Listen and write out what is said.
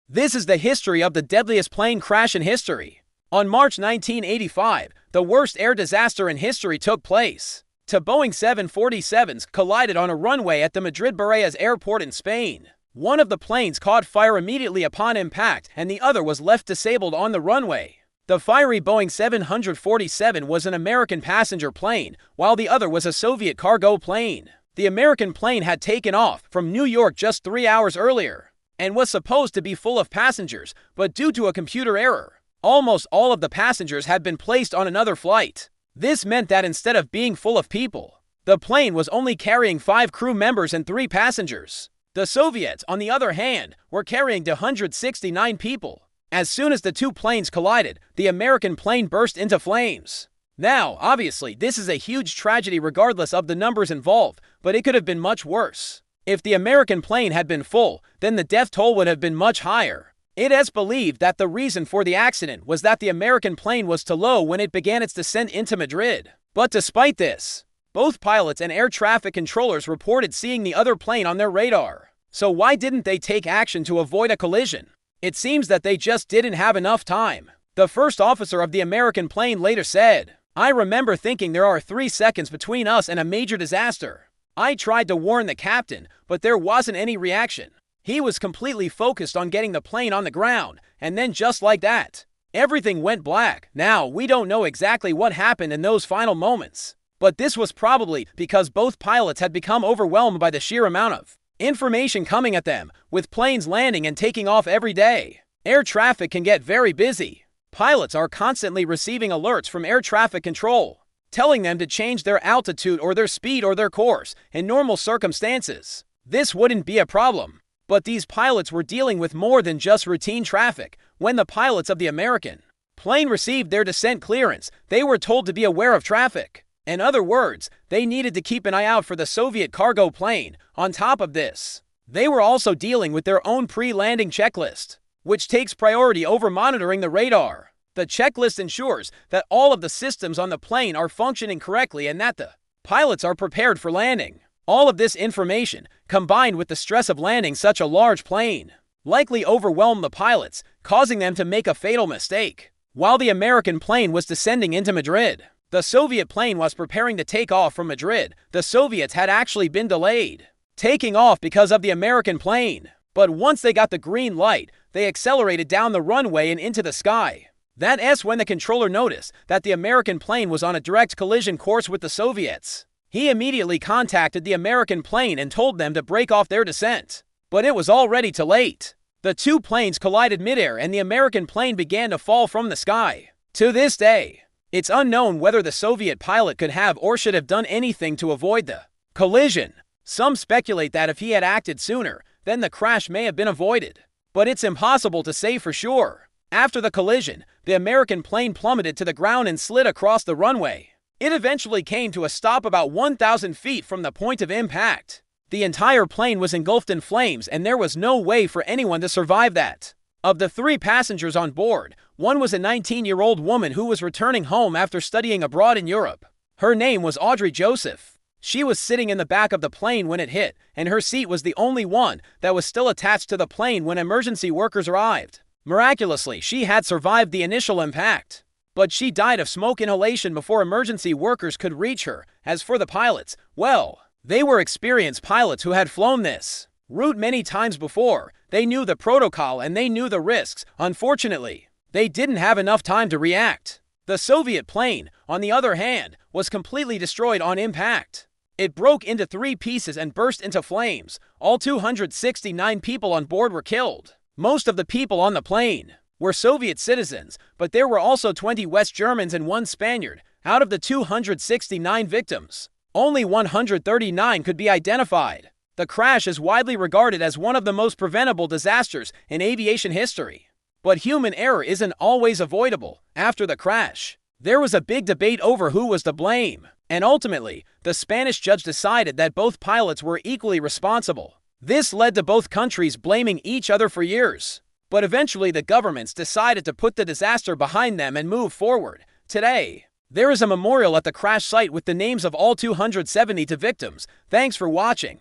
This is the history of the deadliest plane crash in history. On March 1985, the worst air disaster in history took place. Two Boeing 747s collided on a runway at the Madrid Barajas airport in Spain. One of the planes caught fire immediately upon impact, and the other was left disabled on the runway. The fiery Boeing 747 was an American passenger plane, while the other was a Soviet cargo plane. The American plane had taken off from New York just 3 hours earlier and was supposed to be full of passengers, but due to a computer error, almost all of the passengers had been placed on another flight. This meant that instead of being full of people, the plane was only carrying 5 crew members and 3 passengers. The Soviets, on the other hand, were carrying 169 people. As soon as the two planes collided, the American plane burst into flames. Now, obviously, this is a huge tragedy regardless of the numbers involved, but it could have been much worse. If the American plane had been full, then the death toll would have been much higher. It is believed that the reason for the accident was that the American plane was too low when it began its descent into Madrid. But despite this, both pilots and air traffic controllers reported seeing the other plane on their radar. So why didn't they take action to avoid a collision? It seems that they just didn't have enough time. The first officer of the American plane later said, "I remember thinking there are 3 seconds between us and a major disaster. I tried to warn the captain, but there wasn't any reaction. He was completely focused on getting the plane on the ground, and then just like that, everything went black." Now, we don't know exactly what happened in those final moments, but this was probably because both pilots had become overwhelmed by the sheer amount of information coming at them, with planes landing and taking off every day. Air traffic can get very busy. Pilots are constantly receiving alerts from air traffic control, telling them to change their altitude or their speed or their course. In normal circumstances, this wouldn't be a problem. But these pilots were dealing with more than just routine traffic. When the pilots of the American plane received their descent clearance, they were told to be aware of traffic. In other words, they needed to keep an eye out for the Soviet cargo plane. On top of this, they were also dealing with their own pre-landing checklist, which takes priority over monitoring the radar. The checklist ensures that all of the systems on the plane are functioning correctly and that the pilots are prepared for landing. All of this information, combined with the stress of landing such a large plane, likely overwhelmed the pilots, causing them to make a fatal mistake. While the American plane was descending into Madrid, the Soviet plane was preparing to take off from Madrid. The Soviets had actually been delayed taking off because of the American plane. But once they got the green light, they accelerated down the runway and into the sky. That's when the controller noticed that the American plane was on a direct collision course with the Soviets. He immediately contacted the American plane and told them to break off their descent. But it was already too late. The two planes collided midair and the American plane began to fall from the sky. To this day, it's unknown whether the Soviet pilot could have or should have done anything to avoid the collision. Some speculate that if he had acted sooner, then the crash may have been avoided. But it's impossible to say for sure. After the collision, the American plane plummeted to the ground and slid across the runway. It eventually came to a stop about 1,000 feet from the point of impact. The entire plane was engulfed in flames and there was no way for anyone to survive that. Of the 3 passengers on board, one was a 19-year-old woman who was returning home after studying abroad in Europe. Her name was Audrey Joseph. She was sitting in the back of the plane when it hit, and her seat was the only one that was still attached to the plane when emergency workers arrived. Miraculously, she had survived the initial impact, but she died of smoke inhalation before emergency workers could reach her. As for the pilots, well, they were experienced pilots who had flown this route many times before. They knew the protocol and they knew the risks. Unfortunately, they didn't have enough time to react. The Soviet plane, on the other hand, was completely destroyed on impact. It broke into 3 pieces and burst into flames. All 269 people on board were killed. Most of the people on the plane were Soviet citizens, but there were also 20 West Germans and 1 Spaniard. Out of the 269 victims, only 139 could be identified. The crash is widely regarded as one of the most preventable disasters in aviation history. But human error isn't always avoidable. After the crash, there was a big debate over who was to blame, and ultimately, the Spanish judge decided that both pilots were equally responsible. This led to both countries blaming each other for years. But eventually the governments decided to put the disaster behind them and move forward. Today, there is a memorial at the crash site with the names of all 272 victims. Thanks for watching.